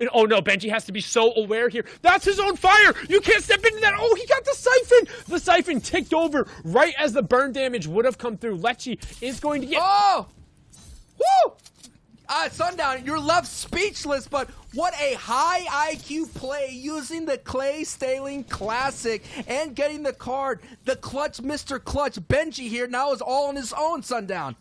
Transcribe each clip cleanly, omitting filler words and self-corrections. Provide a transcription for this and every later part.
And, oh no, Benji has to be so aware here. That's his own fire. You can't step into that. Oh, he got the siphon. The siphon ticked over right as the burn damage would have come through. Lecce is going to get... Oh! Woo! Sundown, you're left speechless, but what a high IQ play using the Clay Staling Classic and getting the card. The clutch, Mr. Clutch, Benji here now is all on his own, Sundown.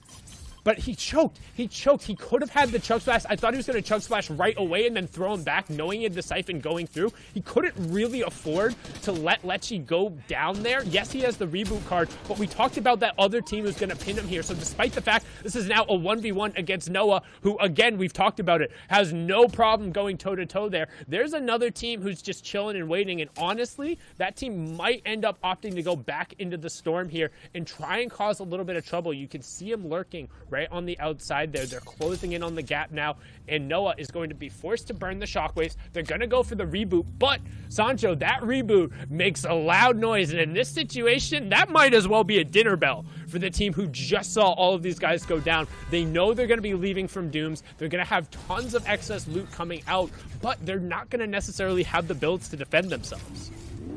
But he choked. He choked. He could have had the chug splash. I thought he was going to chug splash right away and then throw him back, knowing he had the siphon going through. He couldn't really afford to let Lecce go down there. Yes, he has the reboot card, but we talked about that other team who's going to pin him here. So despite the fact this is now a 1v1 against Noah, who, again, we've talked about it, has no problem going toe-to-toe there, there's another team who's just chilling and waiting. And honestly, that team might end up opting to go back into the storm here and try and cause a little bit of trouble. You can see him lurking right on the outside there. They're closing in on the gap now, and Noah is going to be forced to burn the shockwaves. They're going to go for the reboot, but Sancho, that reboot makes a loud noise, and in this situation, that might as well be a dinner bell for the team who just saw all of these guys go down. They know they're going to be leaving from Dooms. They're going to have tons of excess loot coming out, but they're not going to necessarily have the builds to defend themselves.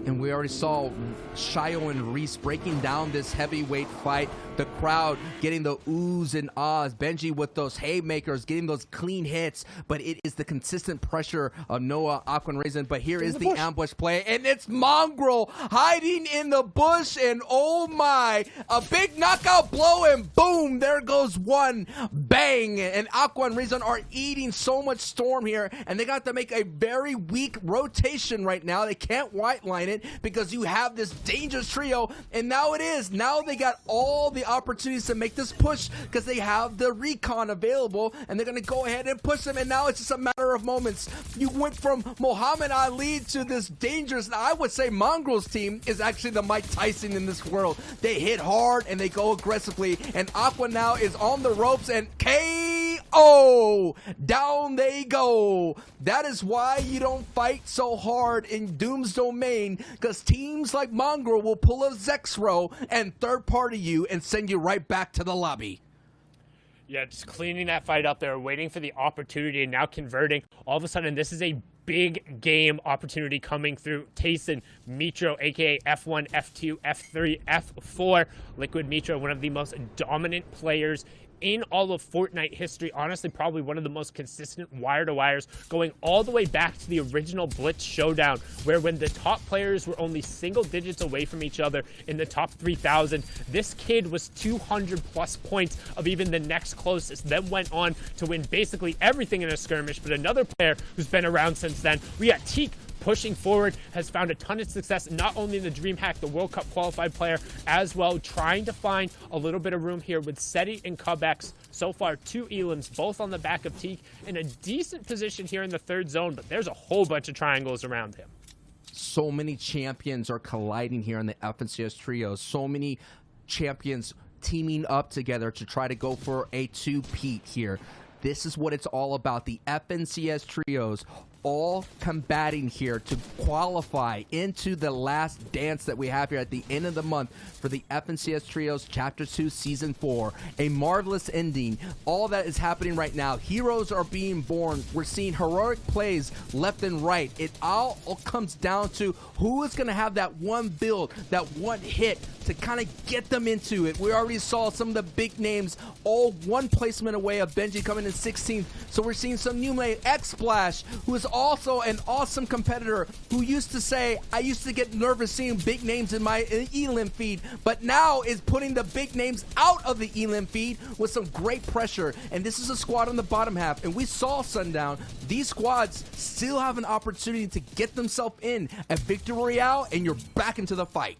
And we already saw Shio and Reese breaking down this heavyweight fight. The crowd getting the oohs and ahs. Benji with those haymakers, getting those clean hits. But it is the consistent pressure of Noah, Aqua, and Raisin. But here is the ambush play. And it's Mongrel hiding in the bush. And oh my, a big knockout blow. And boom, there goes one. Bang. And Aqua and Raisin are eating so much storm here. And they got to make a very weak rotation right now. They can't white line it because you have this dangerous trio, and now it is. Now they got all the opportunities to make this push because they have the recon available, and they're going to go ahead and push them, and now it's just a matter of moments. You went from Muhammad Ali to this dangerous, I would say Mongrel's team is actually the Mike Tyson in this world. They hit hard, and they go aggressively, and Aqua now is on the ropes, and KO! Down they go. That is why you don't fight so hard in Doom's domain, because teams like Mongrel will pull a Zexro and third-party you and send you right back to the lobby. Yeah, just cleaning that fight up there, waiting for the opportunity, and now converting. All of a sudden, this is a big game opportunity coming through. Tayson, Mitro, aka F1, F2, F3, F4. Liquid Mitro, one of the most dominant players in all of Fortnite history. Honestly, probably one of the most consistent wire-to-wires, going all the way back to the original Blitz Showdown, where when the top players were only single digits away from each other in the top 3,000, this kid was 200 plus points of even the next closest, then went on to win basically everything in a skirmish. But another player who's been around since then, we got Teak, pushing forward, has found a ton of success, not only in the DreamHack, the World Cup qualified player, as well, trying to find a little bit of room here with Seti and Chappix. So far, 2 Elims, both on the back of Teak, in a decent position here in the third zone, but there's a whole bunch of triangles around him. So many champions are colliding here in the FNCS trios. So many champions teaming up together to try to go for a two-peat here. This is what it's all about. The FNCS trios all combating here to qualify into the last dance that we have here at the end of the month for the FNCS Trios Chapter 2 Season 4. A marvelous ending. All that is happening right now. Heroes are being born. We're seeing heroic plays left and right. It all comes down to who is going to have that one build, that one hit to kind of get them into it. We already saw some of the big names all one placement away of Benji coming in 16th. So we're seeing some new lane. X-Splash, who is also an awesome competitor, who used to say, I used to get nervous seeing big names in my elim feed, but now is putting the big names out of the elim feed with some great pressure. And this is a squad on the bottom half, and we saw Sundown. These squads still have an opportunity to get themselves in a victory royale, and you're back into the fight.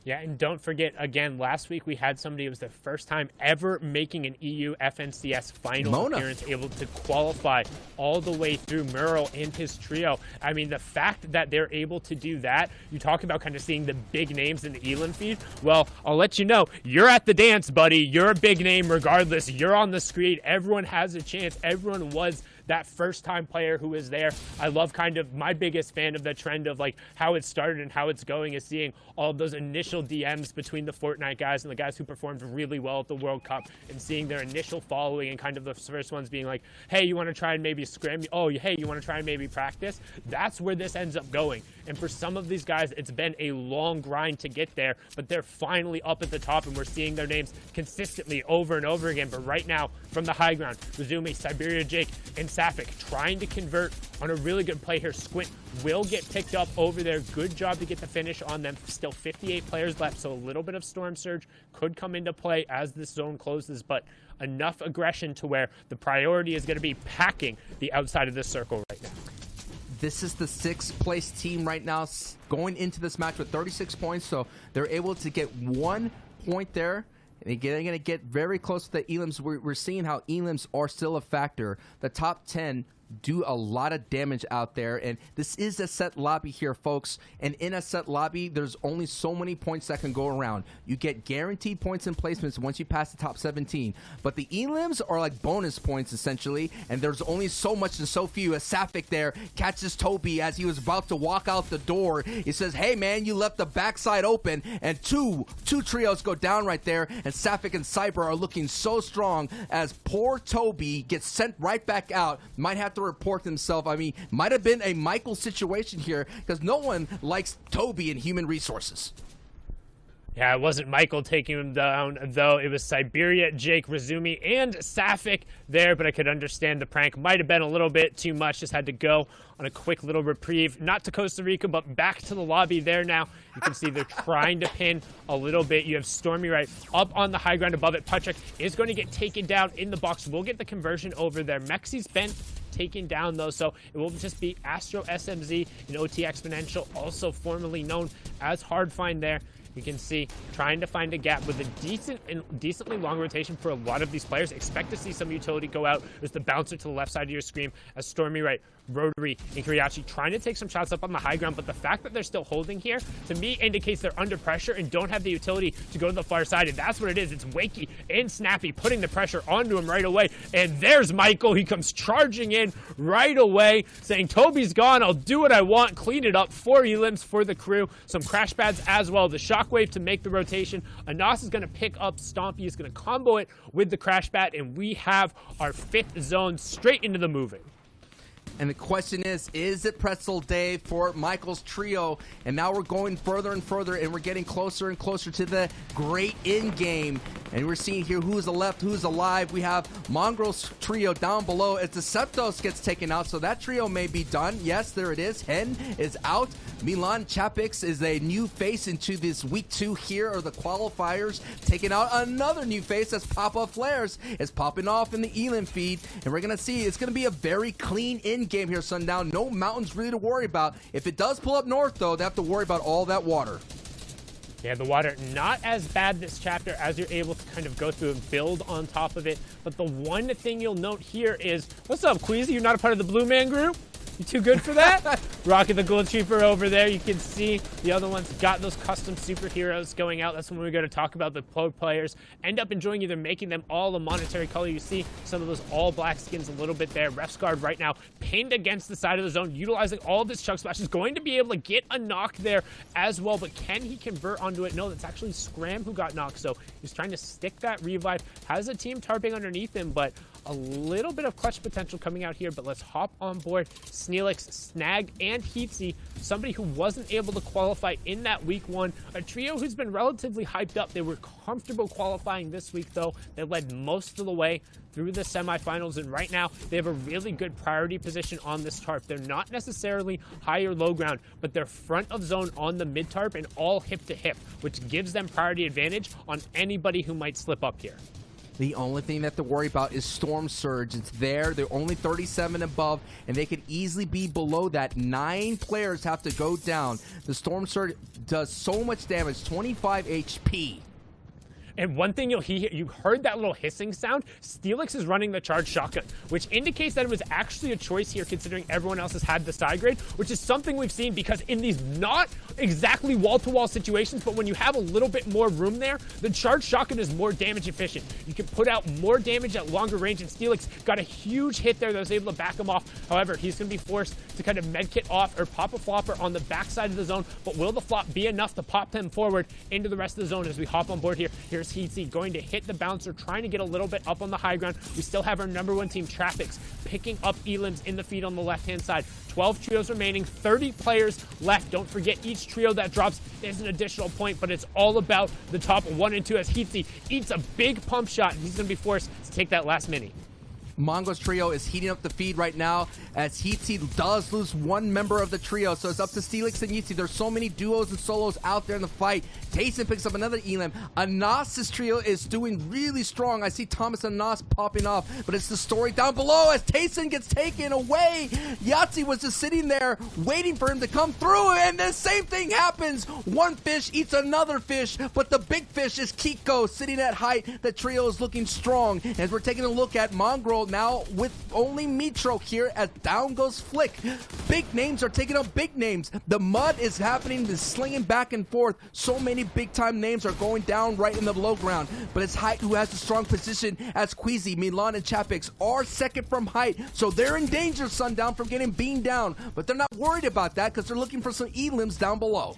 Yeah, and don't forget, again, last week we had somebody, it was their first time ever making an EU FNCS final appearance, able to qualify all the way through Muro and his trio. I mean, the fact that they're able to do that, you talk about kind of seeing the big names in the Elam feed. Well, I'll let you know, you're at the dance, buddy. You're a big name regardless. You're on the screen. Everyone has a chance. Everyone was that first-time player who is there. I love kind of my biggest fan of the trend of like how it started and how it's going is seeing all of those initial DMs between the Fortnite guys and the guys who performed really well at the World Cup, and seeing their initial following and kind of the first ones being like, hey, you want to try and maybe scrim? Oh, hey, you want to try and maybe practice? That's where this ends up going. And for some of these guys, it's been a long grind to get there, but they're finally up at the top, and we're seeing their names consistently over and over again. But right now, from the high ground, Razumi, Siberia Jake, and Sapphic trying to convert on a really good play here. Squint will get picked up over there. Good job to get the finish on them. Still 58 players left, so a little bit of Storm Surge could come into play as this zone closes, but enough aggression to where the priority is going to be packing the outside of this circle right now. This is the 6th place team right now going into this match with 36 points, so they're able to get 1 point there. And they're going to get very close to the elims. We're seeing how elims are still a factor. The top 10 do a lot of damage out there, and this is a set lobby here, folks, and in a set lobby there's only so many points that can go around. You get guaranteed points and placements once you pass the top 17, but the elims are like bonus points essentially, and there's only so much and so few. As Sapphic there catches Toby as he was about to walk out the door, he says, hey man, you left the backside open, and two trios go down right there, and Sapphic and Cyber are looking so strong as poor Toby gets sent right back out. Might have to report himself. I mean, might have been a Michael situation here, because no one likes Toby in human resources. Yeah, it wasn't Michael taking him down, though. It was Siberia, Jake, Razumi, and Sapphic there, but I could understand the prank. Might have been a little bit too much. Just had to go on a quick little reprieve. Not to Costa Rica, but back to the lobby there now. You can see they're trying to pin a little bit. You have Stormy right up on the high ground above it. Patrick is going to get taken down in the box. We'll get the conversion over there. Mexi's been taken down, though, so it will just be Astro SMZ and OT Exponential, also formerly known as Hardfind there. You can see trying to find a gap with a decently long rotation for a lot of these players. Expect to see some utility go out. There's the bouncer to the left side of your screen as Stormy right, Rotary, and Kiriachi trying to take some shots up on the high ground, but the fact that they're still holding here, to me, indicates they're under pressure and don't have the utility to go to the far side, and that's what it is. It's Wakey and Snappy putting the pressure onto him right away, and there's Michael. He comes charging in right away, saying, Toby's gone, I'll do what I want, clean it up for elims, for the crew. Some crash pads as well. The Shockwave to make the rotation. Anas is going to pick up Stompy. He's going to combo it with the crash pad, and we have our 5th zone straight into the moving. And the question is it Pretzel Day for Michael's trio? And now we're going further and further, and we're getting closer and closer to the great end game. And we're seeing here who's left, who's alive. We have Mongrel's trio down below as Deceptos gets taken out, so that trio may be done. Yes, there it is. Hen is out. Milan Chappix is a new face into this week 2 here, or the qualifiers, taking out another new face as Papa Flares is popping off in the Elam feed. And we're going to see it's going to be a very clean end game here, Sundown. No mountains really to worry about. If it does pull up north, though, they have to worry about all that water. Yeah, the water not as bad this chapter as you're able to kind of go through and build on top of it. But the one thing you'll note here is, what's up, Queezy? You're not a part of the Blue Man group? You too good for that? Rocket the Gold Trooper over there. You can see the other ones got those custom superheroes going out. That's when we're going to talk about the pro players. End up enjoying either making them all a monetary color. You see some of those all black skins a little bit there. Ref's Guard right now pinned against the side of the zone, utilizing all of this Chug Splash. Is going to be able to get a knock there as well, but can he convert onto it? No, that's actually Scram who got knocked, so he's trying to stick that revive. Has a team tarping underneath him, but a little bit of clutch potential coming out here. But let's hop on board Sneelix, Snag, and Heatsy, somebody who wasn't able to qualify in that week 1. A trio who's been relatively hyped up. They were comfortable qualifying this week, though. They led most of the way through the semifinals, and right now they have a really good priority position on this tarp. They're not necessarily high or low ground, but they're front of zone on the mid tarp and all hip to hip, which gives them priority advantage on anybody who might slip up here. The only thing they have to worry about is Storm Surge. It's there. They're only 37 above, and they could easily be below that. 9 players have to go down. The Storm Surge does so much damage, 25 HP. And one thing you heard that little hissing sound. Steelix is running the charged shotgun, which indicates that it was actually a choice here considering everyone else has had the side grade, which is something we've seen because in these not exactly wall-to-wall situations, but when you have a little bit more room there, the charged shotgun is more damage efficient. You can put out more damage at longer range, and Steelix got a huge hit there that was able to back him off. However, he's going to be forced to kind of medkit off or pop a flopper on the backside of the zone, but will the flop be enough to pop them forward into the rest of the zone as we hop on board here? Here's Queezy going to hit the bouncer, trying to get a little bit up on the high ground. We still have our number one team, Chappix, picking up elims in the feed on the left-hand side. 12 trios remaining, 30 players left. Don't forget, each trio that drops is an additional point, but it's all about the top 1 and 2 as Queezy eats a big pump shot. He's going to be forced to take that last mini. Mongo's trio is heating up the feed right now as Queezy does lose one member of the trio. So it's up to Steelix and Yeezy. There's so many duos and solos out there in the fight. Tayson picks up another elim. Anas' trio is doing really strong. I see Thomas and Anas popping off, but it's the story down below as Tayson gets taken away. Yahtzee was just sitting there waiting for him to come through, and the same thing happens. One fish eats another fish, but the big fish is Kiko sitting at height. The trio is looking strong as we're taking a look at Mongrel now with only Mitro here as down goes Flick. Big names are taking up big names. The mud is happening, is slinging back and forth. So many big time names are going down right in the low ground, but it's Height who has the strong position as Queezy, Milan, and Chappix are second from Height, so they're in danger, Sundown, from getting beamed down, but they're not worried about that because they're looking for some elims down below.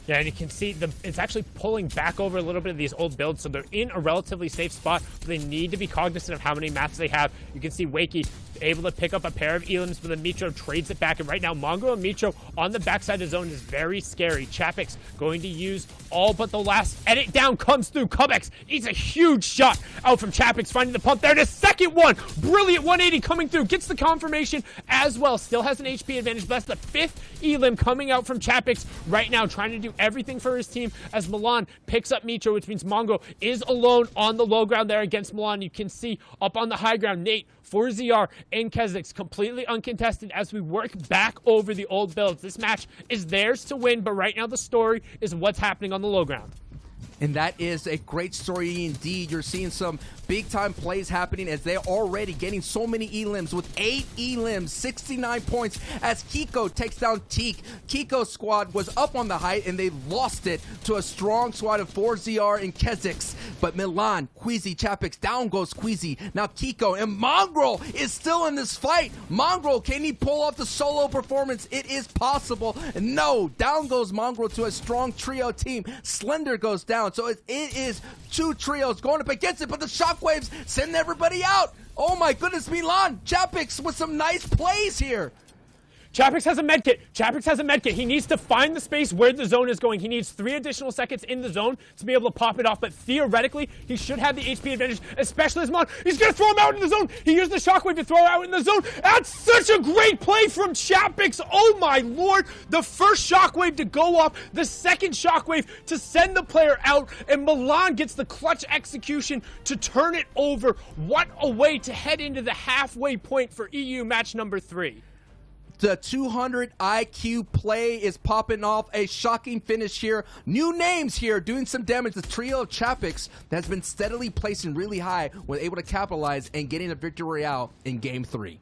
Yeah, and you can see it's actually pulling back over a little bit of these old builds, so they're in a relatively safe spot, but they need to be cognizant of how many mats they have. You can see Wakey able to pick up a pair of elims, but the Mitro trades it back, and right now Mongo and Mitro on the backside of the zone is very scary. Chappix going to use all but the last edit down comes through. Chappix eats a huge shot out from Chappix, finding the pump there, and a second one, brilliant 180 coming through, gets the confirmation as well, still has an HP advantage, but that's the fifth elim coming out from Chappix right now, trying to do everything for his team as Milan picks up Mitro, which means Mongo is alone on the low ground there against Milan. You can see up on the high ground, Nate, 4ZR, and Kezix completely uncontested as we work back over the old builds. This match is theirs to win, but right now the story is what's happening on the low ground. And that is a great story indeed. You're seeing some big-time plays happening as they're already getting so many elims with 8 elims, 69 points as Kiko takes down Teak. Kiko's squad was up on the height and they lost it to a strong squad of 4ZR and Kezix. But Milan, Queezy, Chappix, down goes Queezy. Now Kiko and Mongrel is still in this fight. Mongrel, can he pull off the solo performance? It is possible. No, down goes Mongrel to a strong trio team. Slender goes down. So it is 2 trios going up against it, but the shockwaves send everybody out. Oh my goodness, Milan, Chappix with some nice plays here. Chappix has a medkit. Chappix has a medkit. He needs to find the space where the zone is going. He needs 3 additional seconds in the zone to be able to pop it off. But theoretically, he should have the HP advantage, especially as Mon. He's going to throw him out in the zone. He used the shockwave to throw out in the zone. That's such a great play from Chappix. Oh my lord. The first shockwave to go off, the second shockwave to send the player out, and Milan gets the clutch execution to turn it over. What a way to head into the halfway point for EU match number 3. The 200 IQ play is popping off. A shocking finish here. New names here doing some damage. The trio of Chappix that has been steadily placing really high was able to capitalize and getting a victory royale in game 3.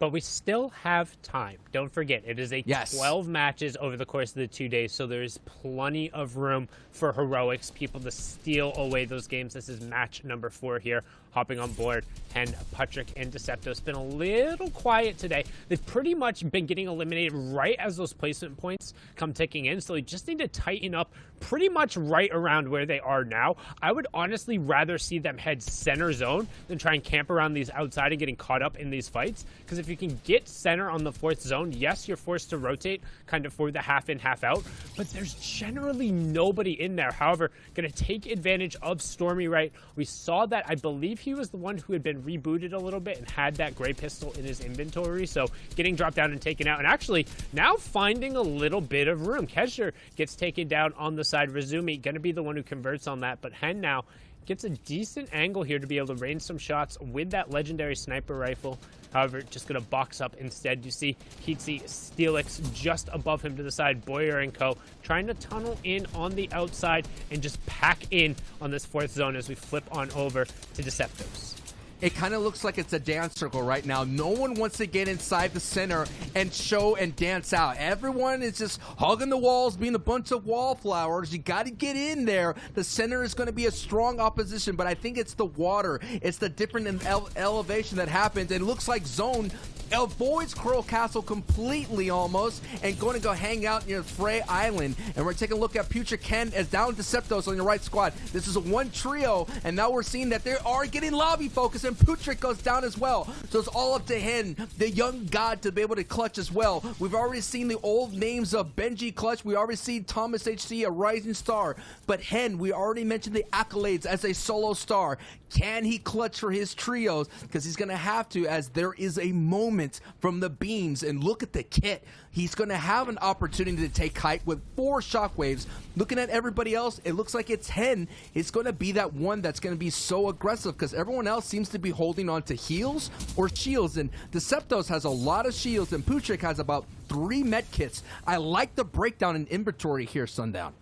But we still have time. Don't forget, it is a 12 matches over the course of the 2 days, so there's plenty of room for heroics, people to steal away those games. This is match number 4 here, hopping on board, and Patrick and Decepto's been a little quiet today. They've pretty much been getting eliminated right as those placement points come ticking in, so they just need to tighten up pretty much right around where they are now. I would honestly rather see them head center zone than try and camp around these outside and getting caught up in these fights, because if you can get center on the 4th zone, yes, you're forced to rotate kind of for the half in, half out, but there's generally nobody in there. However, going to take advantage of Stormy right. We saw that, I believe he was the one who had been rebooted a little bit and had that gray pistol in his inventory, so getting dropped down and taken out, and actually now finding a little bit of room. Kesher gets taken down on the side. Razumi going to be the one who converts on that, but Hen now Gets a decent angle here to be able to range some shots with that legendary sniper rifle. However, just going to box up instead. You see Queezy, Steelix just above him to the side. Boyer and co. trying to tunnel in on the outside and just pack in on this 4th zone as we flip on over to Deceptos. It kind of looks like it's a dance circle right now. No one wants to get inside the center and show and dance out. Everyone is just hugging the walls, being a bunch of wallflowers. You got to get in there. The center is going to be a strong opposition, but I think it's the water. It's the different elevation that happens. And it looks like Zone avoids Coral Castle completely almost and going to go hang out near Frey Island. And we're taking a look at Future Ken as down Deceptos on your right squad. This is a one trio, and now we're seeing that they are getting lobby focus, and Putrick goes down as well. So it's all up to him, the young god, to be able to clutch as well. We've already seen the old names of Benji clutch. We already see Thomas HC, a rising star. But Hen, we already mentioned the accolades as a solo star. Can he clutch for his trios? Because he's going to have to, as there is a moment from the beams. And look at the kit. He's going to have an opportunity to take height with 4 shockwaves. Looking at everybody else, it looks like it's Hen. It's going to be that one that's going to be so aggressive because everyone else seems to be holding on to heals or shields. And Deceptos has a lot of shields, and Putrick has about 3 med kits. I like the breakdown in inventory here, Sundown.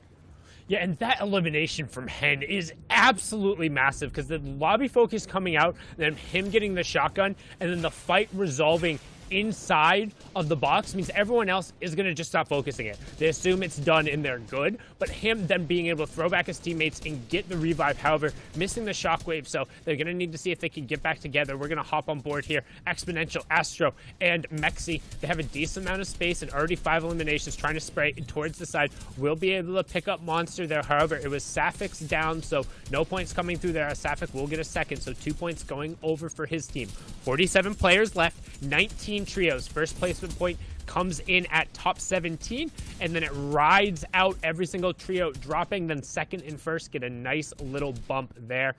Yeah, and that elimination from Hen is absolutely massive because the lobby focus coming out, then him getting the shotgun, and then the fight resolving inside of the box means everyone else is going to just stop focusing it. They assume it's done and they're good, but him then being able to throw back his teammates and get the revive, however, missing the shockwave, so they're going to need to see if they can get back together. We're going to hop on board here. Exponential, Astro, and Mexi, they have a decent amount of space and already 5 eliminations trying to spray towards the side. Will be able to pick up Monster there, however, it was Sapphics down, so no points coming through there. Sapphic will get a second, so 2 points going over for his team. 47 players left, 19 trios. First placement point comes in at top 17, and then it rides out every single trio, dropping. Then second and first get a nice little bump there.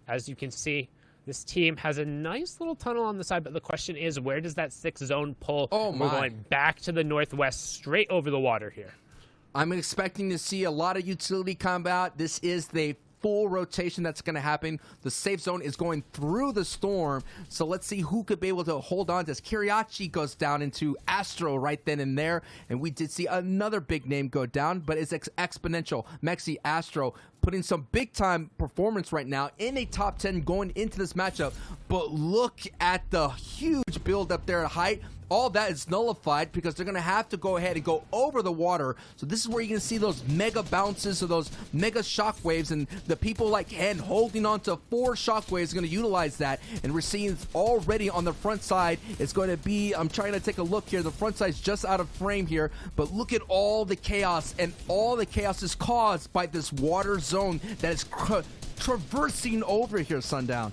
As you can see, this team has a nice little tunnel on the side, but the question is, where does that 6th zone pull? Oh my. We're going back to the northwest, straight over the water here. I'm expecting to see a lot of utility combat. This is the full rotation that's going to happen. The safe zone is going through the storm, so let's see who could be able to hold on as Kiriachi goes down into Astro right then and there. And we did see another big name go down, but it's exponential. Mexi, Astro putting some big time performance right now in a top 10 going into this matchup. But look at the huge build up there at height. All that is nullified because they're going to have to go ahead and go over the water. So this is where you're going to see those mega bounces or those mega shockwaves, and the people like Hen holding on to 4 shockwaves are going to utilize that. And we're seeing already on the front side, it's going to be, I'm trying to take a look here, the front side's just out of frame here, but look at all the chaos, and all the chaos is caused by this water zone that is traversing over here, Sundown.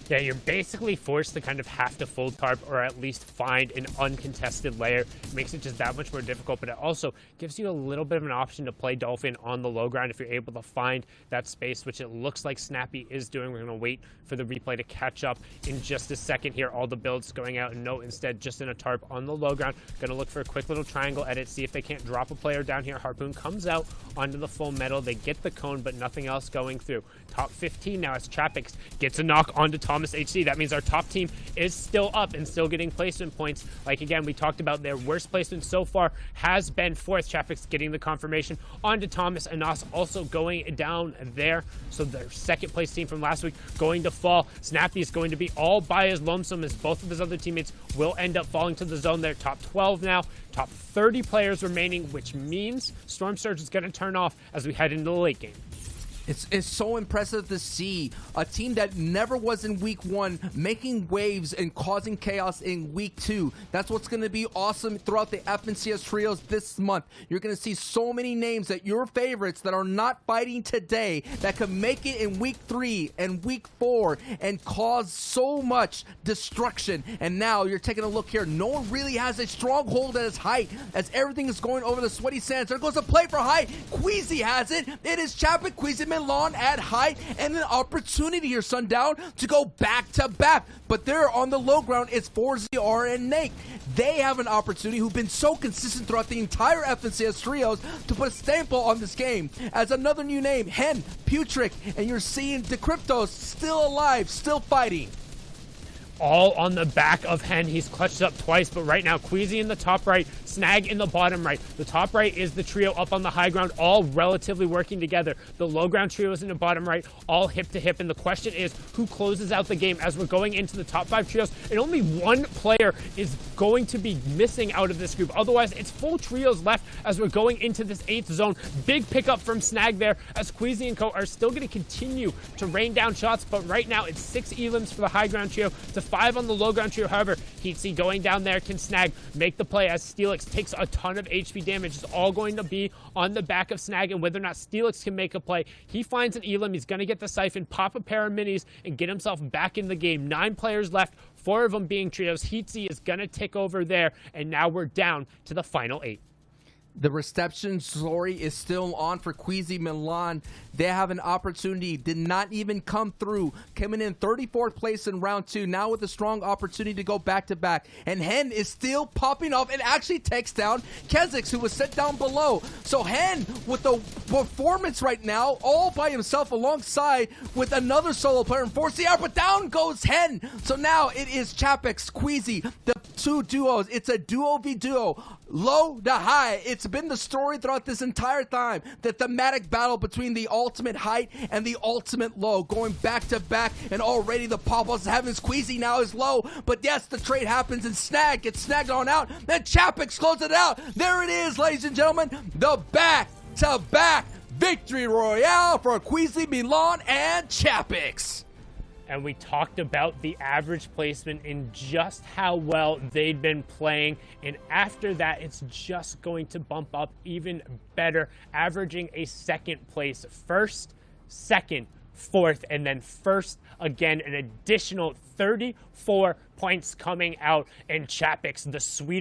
Yeah, you're basically forced to kind of have to full tarp or at least find an uncontested layer. It makes it just that much more difficult, but it also gives you a little bit of an option to play Dolphin on the low ground if you're able to find that space, which it looks like Snappy is doing. We're going to wait for the replay to catch up in just a second here. All the builds going out, and no, instead just in a tarp on the low ground. Going to look for a quick little triangle edit, see if they can't drop a player down here. Harpoon comes out onto the full metal. They get the cone, but nothing else going through. Top 15 now as Chappix gets a knock onto Thomas HC. That means our top team is still up and still getting placement points. Like, again, we talked about their worst placement so far has been 4th. Chappix getting the confirmation onto Thomas, and Nas also going down there. So their 2nd place team from last week going to fall. Snappy is going to be all by his lonesome as both of his other teammates will end up falling to the zone there. Top 12 now. Top 30 players remaining, which means Storm Surge is going to turn off as we head into the late game. It's so impressive to see a team that never was in week 1 making waves and causing chaos in week 2. That's what's going to be awesome throughout the FNCS trios this month. You're going to see so many names that your favorites that are not fighting today that could make it in week 3 and week 4 and cause so much destruction. And now you're taking a look here. No one really has a stronghold at its height as everything is going over the sweaty sands. There goes a play for height. Queezy has it. It is Chappix. Queezy Milan at height and an opportunity here, Sundown, to go back-to-back. But there on the low ground, it's Fortnite and Nate. They have an opportunity who've been so consistent throughout the entire FNCS Trios to put a stamp on this game. As another new name, Hen, Putrick, and you're seeing Decryptos still alive, still fighting. All on the back of Hen. He's clutched up twice, but right now, Queezy in the top right, Snag in the bottom right. The top right is the trio up on the high ground, all relatively working together. The low ground trio is in the bottom right, all hip to hip, and the question is, who closes out the game as we're going into the top 5 trios, and only one player is going to be missing out of this group. Otherwise, it's full trios left as we're going into this 8th zone. Big pickup from Snag there, as Queezy and co are still going to continue to rain down shots, but right now, it's 6 elims for the high ground trio to 5 on the low ground trio. However, Queezy going down there can Snag make the play as Steelix takes a ton of HP damage. It's all going to be on the back of Snag and whether or not Steelix can make a play. He finds an elim. He's going to get the siphon, pop a pair of minis, and get himself back in the game. 9 players left, 4 of them being trios. Queezy is going to tick over there, and now we're down to the final 8. The reception story is still on for Queezy Milan. They have an opportunity, did not even come through, coming in 34th place in round 2, now with a strong opportunity to go back-to-back. And Hen is still popping off and actually takes down Kezix, who was set down below. So Hen, with the performance right now, all by himself alongside with another solo player in Force the Air, but down goes Hen. So now it is Chappix, Queezy, the 2 duos. It's a duo v duo, low to high. It's been the story throughout this entire time, the thematic battle between the ultimate height and the ultimate low, going back to back, and already the pop-ups having Queezy now is low, but yes, the trade happens and Snag gets snagged on out, then Chappix closes it out. There it is, ladies and gentlemen, the back-to-back victory royale for Queezy, Milan, and Chappix. And we talked about the average placement and just how well they'd been playing. And after that, it's just going to bump up even better, averaging a 2nd place, 1st, 2nd, 4th, and then 1st again, an additional 34 points coming out. And Chappix, the Swedish